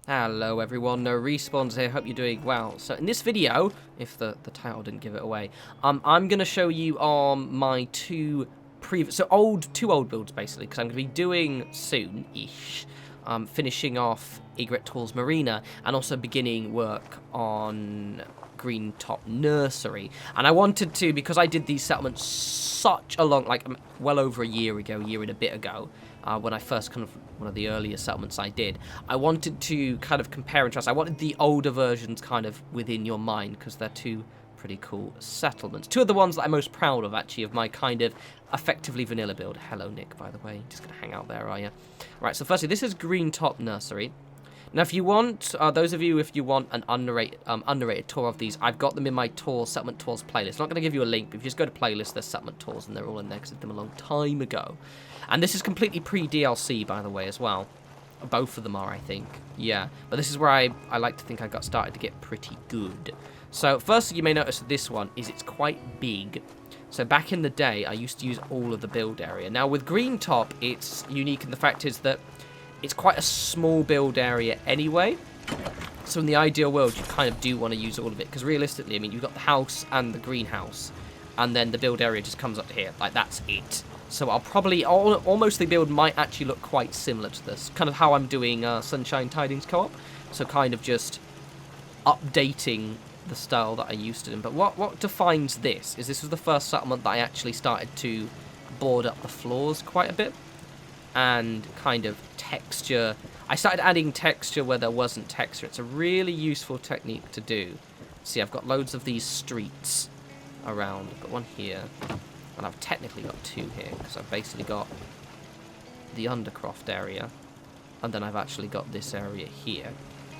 Hello everyone, no respawns here, hope you're doing well. So in this video, if the title didn't give it away, I'm going to show you my two old builds basically, because I'm going to be doing soon-ish, finishing off Egret Marina, and also beginning work on Greentop Nursery. And I wanted to, because I did these settlements such a long, well over a year and a bit ago, when I first one of the earlier settlements I did, I wanted to kind of compare and contrast. I wanted the older versions kind of within your mind, because they're two pretty cool settlements. Two of the ones that I'm most proud of, actually, of my kind of effectively vanilla build. Hello, Nick, by the way. Just going to hang out there, are you? Right, so firstly, this is Greentop Nursery. Now, if you want, those of you, if you want an unrated tour of these, I've got them in my settlement tours playlist. I'm not going to give you a link, but if you just go to playlist, there's settlement tours, and they're all in there because I did them a long time ago. And this is completely pre-DLC, by the way, as well. Both of them are, I think. Yeah, but this is where I like to think I got started to get pretty good. So, firstly, you may notice that this one is it's quite big. So, back in the day, I used to use all of the build area. Now, with Greentop, it's unique in the fact is that it's quite a small build area anyway. So in the ideal world, you kind of do want to use all of it. Because realistically, I mean, you've got the house and the greenhouse. And then the build area just comes up to here. Like, that's it. So I'll probably, almost the build might actually look quite similar to this. Kind of how I'm doing Sunshine Tidings Co-op. So kind of just updating the style that I used to do. But what defines this is this was the first settlement that I actually started to board up the floors quite a bit. And kind of texture. I started adding texture where there wasn't texture. It's a really useful technique to do. See, I've got loads of these streets around. I've got one here. And I've technically got two here. Because I've basically got the Undercroft area. And then I've actually got this area here.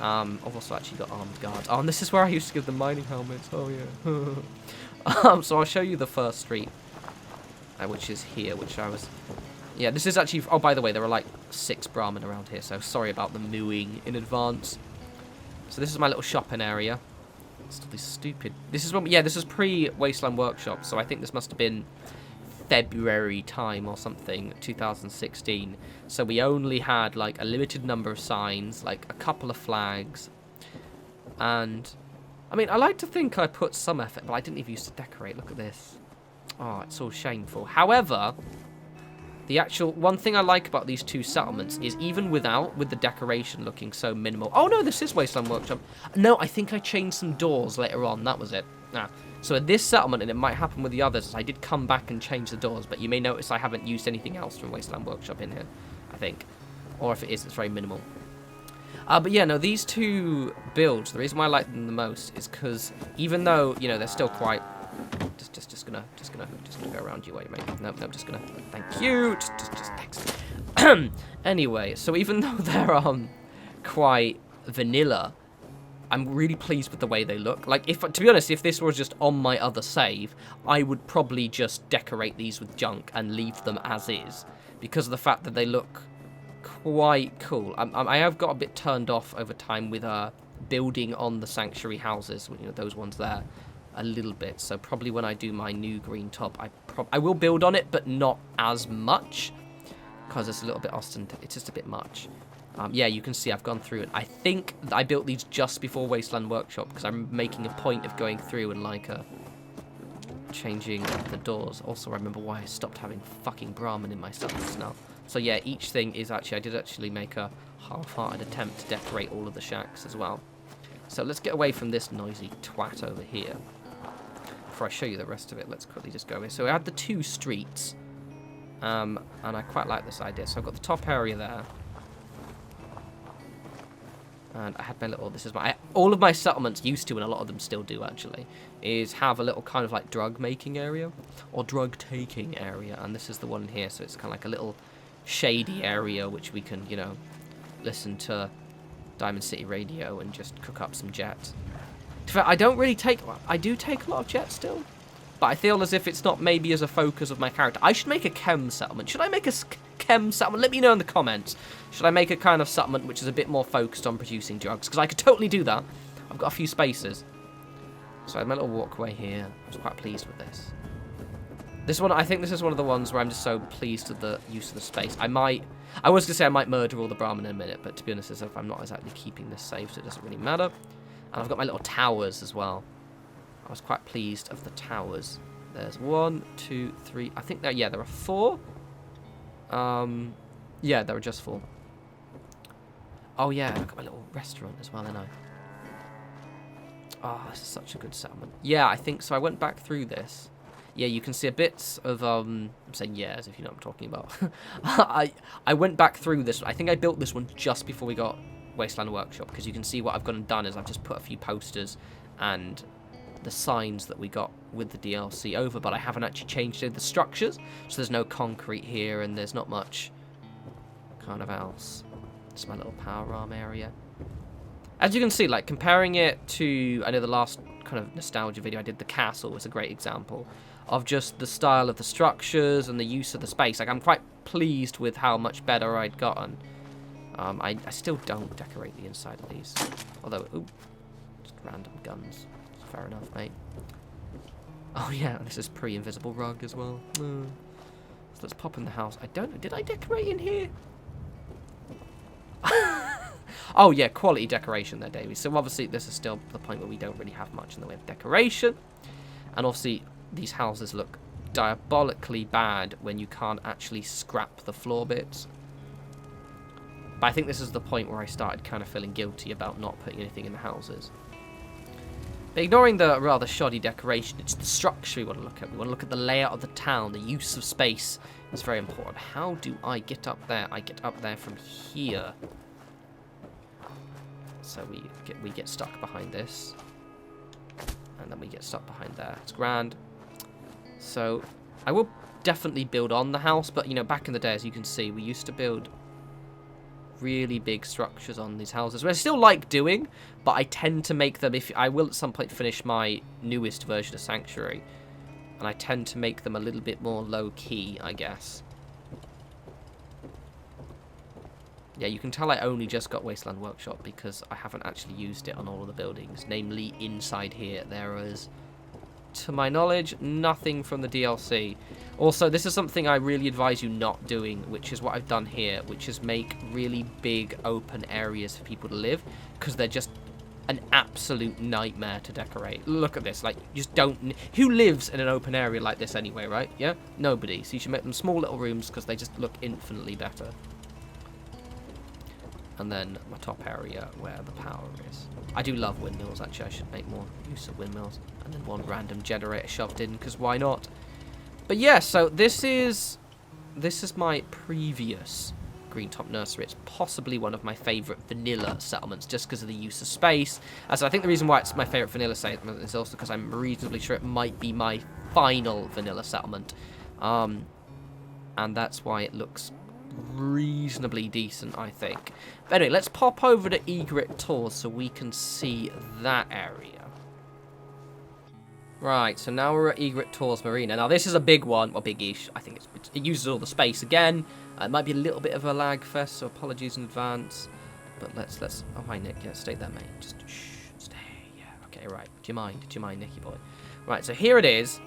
I've also actually got armed guards. Oh, and this is where I used to give them mining helmets. Oh, yeah. So I'll show you the first street. Which is here, which I was... Yeah, this is actually... Oh, by the way, there are like 6 Brahmin around here, so sorry about the mooing in advance. So this is my little shopping area. Still this stupid... This is when... Yeah, this is pre-Wasteland Workshop, so I think this must have been February time or something, 2016. So we only had like a limited number of signs, like a couple of flags. And... I mean, I like to think I put some effort, but I didn't even used to decorate. Look at this. Oh, it's all shameful. However... The actual one thing I like about these two settlements is even with the decoration looking so minimal. Oh no, this is Wasteland Workshop. No, I think I changed some doors later on. That was it. So in this settlement, and it might happen with the others, I did come back and change the doors, but you may notice I haven't used anything else from Wasteland Workshop in here, I think. Or if it is, it's very minimal. But yeah, no, these two builds, the reason why I like them the most is because even though, you know, they're still quite... Just gonna go around you, wait, mate. No, just gonna. Thank you. Just next. Anyway, so even though they're quite vanilla, I'm really pleased with the way they look. Like, to be honest, if this was just on my other save, I would probably just decorate these with junk and leave them as is, because of the fact that they look quite cool. I have got a bit turned off over time with building on the sanctuary houses, you know, those ones there. A little bit, so probably when I do my new Greentop, I will build on it, but not as much, because it's a little bit it's just a bit much. Yeah, you can see I've gone through it. I think I built these just before Wasteland Workshop, because I'm making a point of going through and changing the doors. Also, I remember why I stopped having fucking Brahmin in my settlements now. So yeah, each thing is actually, I did actually make a half-hearted attempt to decorate all of the shacks as well. So let's get away from this noisy twat over here. Before I show you the rest of it, let's quickly just go here. So I had the 2 streets, and I quite like this idea. So I've got the top area there, and I had my little. This is all of my settlements used to, and a lot of them still do actually, is have a little kind of like drug making area or drug taking area, and this is the one here. So it's kind of like a little shady area which we can, you know, listen to Diamond City Radio and just cook up some jets. I don't really take... I do take a lot of jets still. But I feel as if it's not maybe as a focus of my character. I should make a chem settlement. Should I make a chem settlement? Let me know in the comments. Should I make a kind of settlement which is a bit more focused on producing drugs? Because I could totally do that. I've got a few spaces. So I had my little walkway here. I was quite pleased with this. This one, I think this is one of the ones where I'm just so pleased with the use of the space. I might... I was going to say I might murder all the Brahmin in a minute, but to be honest, as if I'm not exactly keeping this safe, so it doesn't really matter. And I've got my little towers as well. I was quite pleased of the towers. There's 1, 2, 3. I think there, yeah, there are 4. Yeah, there are just 4. Oh yeah, I've got my little restaurant as well, haven't I? Oh, this is such a good settlement. Yeah, I think so. I went back through this. Yeah, you can see a bit of, I'm saying yeah as if you know what I'm talking about. I went back through this. I think I built this one just before we got Wasteland Workshop, because you can see what I've gone and done is I've just put a few posters and the signs that we got with the DLC over, but I haven't actually changed any of the structures, so there's no concrete here and there's not much kind of else. It's my little power arm area. As you can see, like, comparing it to, I know the last kind of nostalgia video I did, the castle was a great example of just the style of the structures and the use of the space. Like, I'm quite pleased with how much better I'd gotten. I still don't decorate the inside of these, although, ooh, just random guns. Fair enough, mate. Oh yeah, this is pre-invisible rug as well. So let's pop in the house. I don't know, did I decorate in here? Oh yeah, quality decoration there, Davey. So obviously this is still the point where we don't really have much in the way of decoration. And obviously these houses look diabolically bad when you can't actually scrap the floor bits. But I think this is the point where I started kind of feeling guilty about not putting anything in the houses. But ignoring the rather shoddy decoration, it's the structure we want to look at. We want to look at the layout of the town, the use of space. It's very important. How do I get up there? I get up there from here. So we get stuck behind this. And then we get stuck behind there. It's grand. So I will definitely build on the house, but you know, back in the day, as you can see, we used to build really big structures on these houses, which I still like doing, but I tend to make them, if I will at some point finish my newest version of Sanctuary, and I tend to make them a little bit more low-key, I guess. Yeah, you can tell I only just got Wasteland Workshop because I haven't actually used it on all of the buildings, namely inside here. There is, to my knowledge, nothing from the DLC. Also, this is something I really advise you not doing, which is what I've done here, which is make really big open areas for people to live, because they're just an absolute nightmare to decorate. Look at this, like, you just don't... Who lives in an open area like this anyway, right? Yeah? Nobody. So you should make them small little rooms, because they just look infinitely better. And then my top area where the power is. I do love windmills, actually. I should make more use of windmills. And then one random generator shoved in, because why not? But yeah, so this is my previous Greentop Nursery. It's possibly one of my favourite vanilla settlements, just because of the use of space. So I think the reason why it's my favourite vanilla settlement is also because I'm reasonably sure it might be my final vanilla settlement. And that's why it looks reasonably decent, I think. But anyway, let's pop over to Egret Tours so we can see that area. Right, so now we're at Egret Tours Marina. Now this is a big one, well, big-ish. I think it uses all the space again. It might be a little bit of a lag fest, so apologies in advance. But let's. Oh hi Nick, yeah, stay there, mate. Just shh, stay. Yeah, okay, right. Do you mind, Nicky boy? Right, so here it is.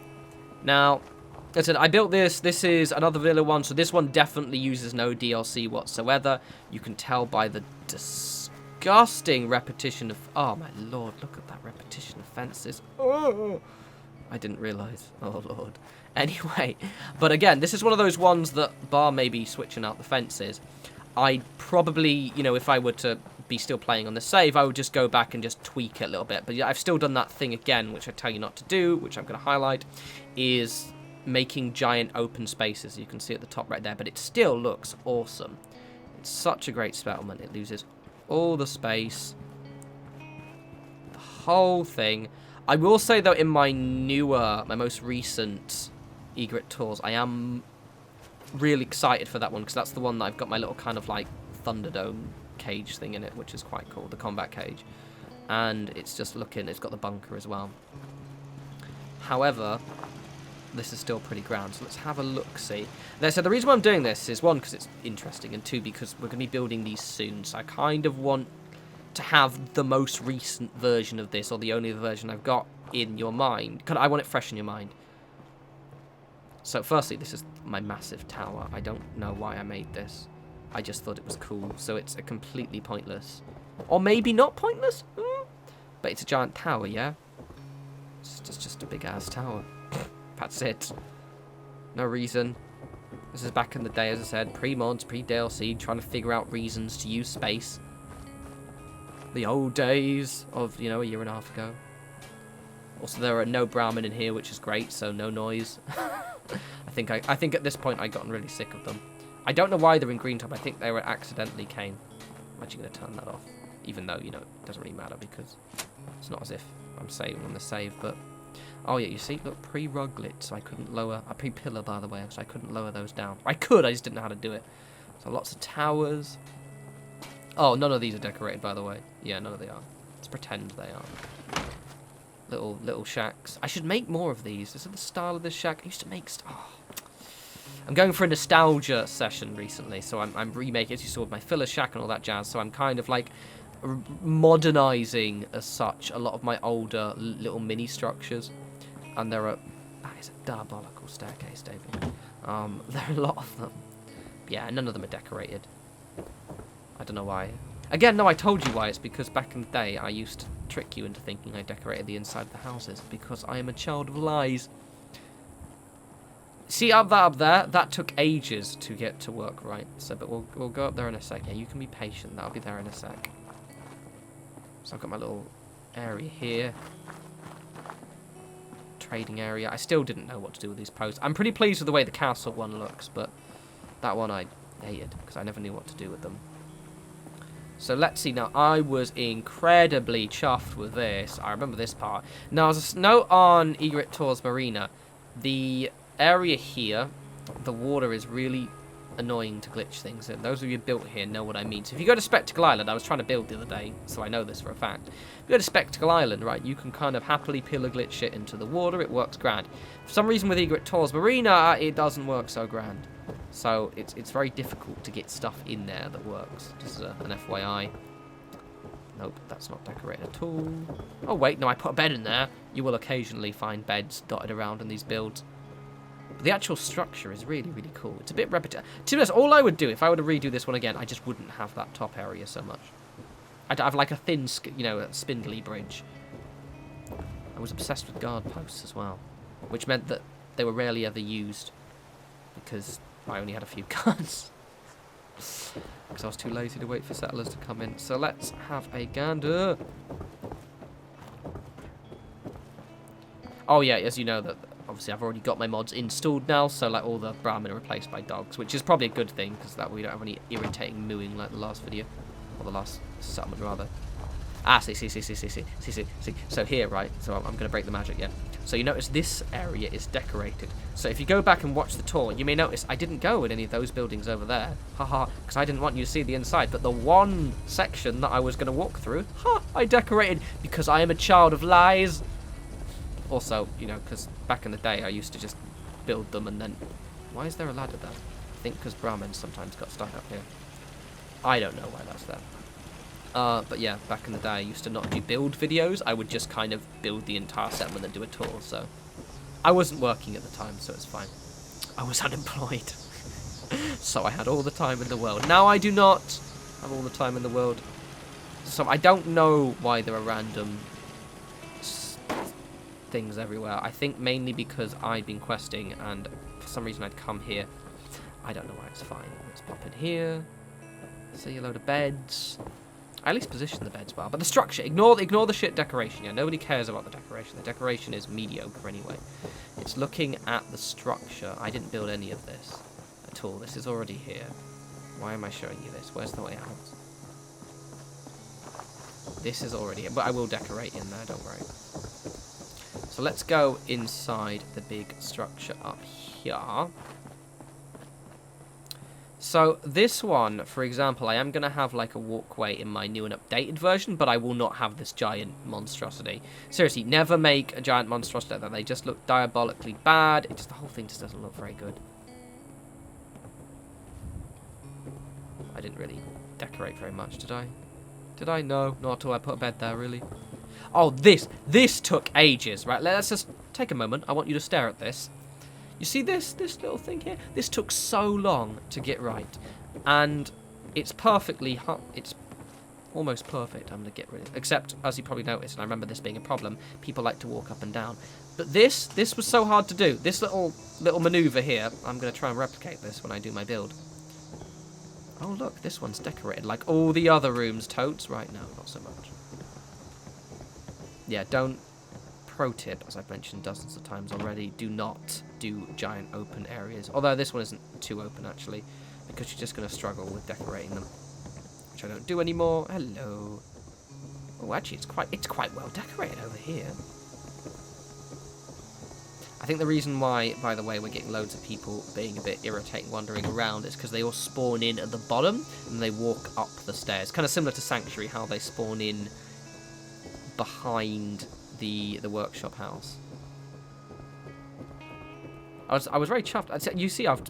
Now, as I said, I built this. This is another vanilla one, so this one definitely uses no DLC whatsoever. You can tell by the disgusting repetition of... Oh, my lord, look at that repetition of fences. Oh, I didn't realise. Oh, lord. Anyway, but again, this is one of those ones that, bar maybe switching out the fences, I'd probably, you know, if I were to be still playing on the save, I would just go back and just tweak it a little bit. But yeah, I've still done that thing again, which I tell you not to do, which I'm going to highlight, is making giant open spaces. You can see at the top right there, but it still looks awesome. It's such a great settlement. It loses all the space, the whole thing. I will say though, in my most recent Egret Tours, I am really excited for that one, because that's the one that I've got my little kind of like Thunderdome cage thing in it, which is quite cool, the combat cage. And it's just looking, it's got the bunker as well. However, this is still pretty grand, so let's have a look-see. So the reason why I'm doing this is, one, because it's interesting, and two, because we're going to be building these soon, so I kind of want to have the most recent version of this, or the only version I've got in your mind. I want it fresh in your mind. So firstly, this is my massive tower. I don't know why I made this. I just thought it was cool. So it's a completely pointless. Or maybe not pointless? But it's a giant tower, yeah? It's just a big-ass tower. That's it. No reason. This is back in the day, as I said. Pre-mods, pre-DLC, trying to figure out reasons to use space. The old days of, you know, a year and a half ago. Also, there are no Brahmin in here, which is great, so no noise. I think at this point I'd gotten really sick of them. I don't know why they're in Greentop. I think they were accidentally cane. I'm actually going to turn that off. Even though, you know, it doesn't really matter because it's not as if I'm saving on the save, but... Oh, yeah, you see? Look, pre-ruglet, so I couldn't lower... pre-pillar, by the way, so I couldn't lower those down. I could, I just didn't know how to do it. So lots of towers. Oh, none of these are decorated, by the way. Yeah, none of they are. Let's pretend they are. Little shacks. I should make more of these. This is the style of this shack. I used to make... I'm going for a nostalgia session recently, so I'm remaking, as you saw, with my filler shack and all that jazz, so I'm kind of, like, modernising, as such, a lot of my older little mini structures. And there are... That is a diabolical staircase, David. There are a lot of them. Yeah, none of them are decorated. I don't know why. Again, no, I told you why. It's because back in the day, I used to trick you into thinking I decorated the inside of the houses, because I am a child of lies. See up there? That took ages to get to work, right? So, but we'll go up there in a sec. Yeah, you can be patient. That'll be there in a sec. So I've got my little area here. Trading area. I still didn't know what to do with these posts. I'm pretty pleased with the way the castle one looks, but that one I hated because I never knew what to do with them. So let's see. Now, I was incredibly chuffed with this. I remember this part. Now, as a note on Egret tours Marina, the area here, the water is really annoying to glitch things. And those of you who built here know what I mean. So if you go to Spectacle Island, I was trying to build the other day, so I know this for a fact. If you go to Spectacle Island, right, you can kind of happily pillar glitch shit into the water. It works grand. For some reason with Egret tours Marina, it doesn't work so grand. So it's very difficult to get stuff in there that works. Just an FYI. Nope, that's not decorated at all. Oh wait, no, I put a bed in there. You will occasionally find beds dotted around in these builds. But the actual structure is really, really cool. It's a bit repetitive. To be honest, all I would do if I were to redo this one again, I just wouldn't have that top area so much. I'd have like a thin, you know, a spindly bridge. I was obsessed with guard posts as well, which meant that they were rarely ever used because I only had a few guards. Because I was too lazy to wait for settlers to come in. So let's have a gander. Oh yeah, as you know, that obviously I've already got my mods installed now, so like all the Brahmin are replaced by dogs, which is probably a good thing because that way we don't have any irritating mooing like the last video, or the last settlement rather. Ah, see. So here, right? So I'm going to break the magic, yeah. So you notice this area is decorated. So if you go back and watch the tour, you may notice I didn't go in any of those buildings over there. Haha, because I didn't want you to see the inside. But the one section that I was going to walk through, I decorated because I am a child of lies. Also, you know, because back in the day I used to just build them and then... Why is there a ladder there? I think because Brahmins sometimes got stuck up here. I don't know why that's there. But yeah, back in the day, I used to not do build videos. I would just kind of build the entire settlement and do a tour, so... I wasn't working at the time, so it's fine. I was unemployed. So I had all the time in the world. Now I do not have all the time in the world. So I don't know why there are random things everywhere. I think mainly because I'd been questing, and for some reason I'd come here. I don't know why, it's fine. Let's pop in here. See a load of beds. I at least position the beds well, but the structure, ignore the shit decoration, yeah, nobody cares about the decoration. The decoration is mediocre anyway. It's looking at the structure. I didn't build any of this at all. This is already here. Why am I showing you this? Where's the way out? This is already here, but I will decorate in there, don't worry. So let's go inside the big structure up here. So this one, for example, I am going to have like a walkway in my new and updated version, but I will not have this giant monstrosity. Seriously, never make a giant monstrosity like that. They just look diabolically bad. The whole thing just doesn't look very good. I didn't really decorate very much, did I? Did I? No, not at all. I put a bed there, really. Oh, this took ages, right? Let's just take a moment. I want you to stare at this. You see this little thing here? This took so long to get right. And it's perfectly... It's almost perfect. I'm going to get rid of it. Except, as you probably noticed, and I remember this being a problem, people like to walk up and down. But this was so hard to do. This little maneuver here, I'm going to try and replicate this when I do my build. Oh, look, this one's decorated like all the other rooms, totes. Right, no, not so much. Yeah, don't... Pro tip, as I've mentioned dozens of times already, do not do giant open areas. Although this one isn't too open, actually, because you're just going to struggle with decorating them. Which I don't do anymore. Hello. Oh, actually, it's quite well decorated over here. I think the reason why, by the way, we're getting loads of people being a bit irritating wandering around is because they all spawn in at the bottom and they walk up the stairs. Kind of similar to Sanctuary, how they spawn in behind the workshop house. I was very chuffed. You see, I've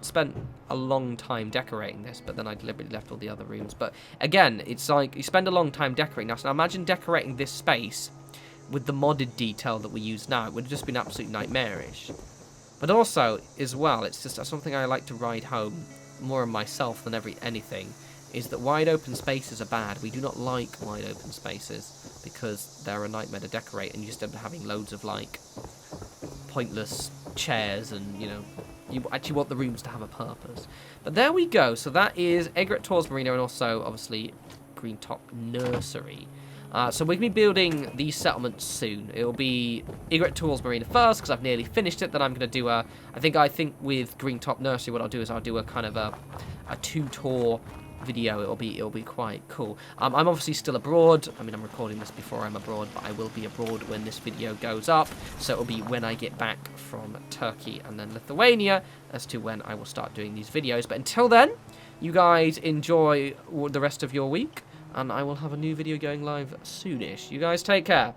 spent a long time decorating this, but then I deliberately left all the other rooms. But again, it's like you spend a long time decorating. Now, so imagine decorating this space with the modded detail that we use now. It would have just been absolutely nightmarish. But also, as well, it's just something I like to ride home more of myself than anything, is that wide open spaces are bad. We do not like wide open spaces because they're a nightmare to decorate, and you just end up having loads of like pointless chairs, and you know, you actually want the rooms to have a purpose. But there we go. So that is Egret Marina, and also obviously Greentop Nursery. So we're going to be building these settlements soon. It'll be Egret Marina first, because I've nearly finished it. Then I'm going to do I think with Greentop Nursery, what I'll do is I'll do a kind of a 2-tour video. It'll be quite cool. I'm obviously still abroad. I mean, I'm recording this before I'm abroad, but I will be abroad when this video goes up. So it'll be when I get back from Turkey and then Lithuania as to when I will start doing these videos. But until then, you guys enjoy the rest of your week, and I will have a new video going live soonish. You guys take care.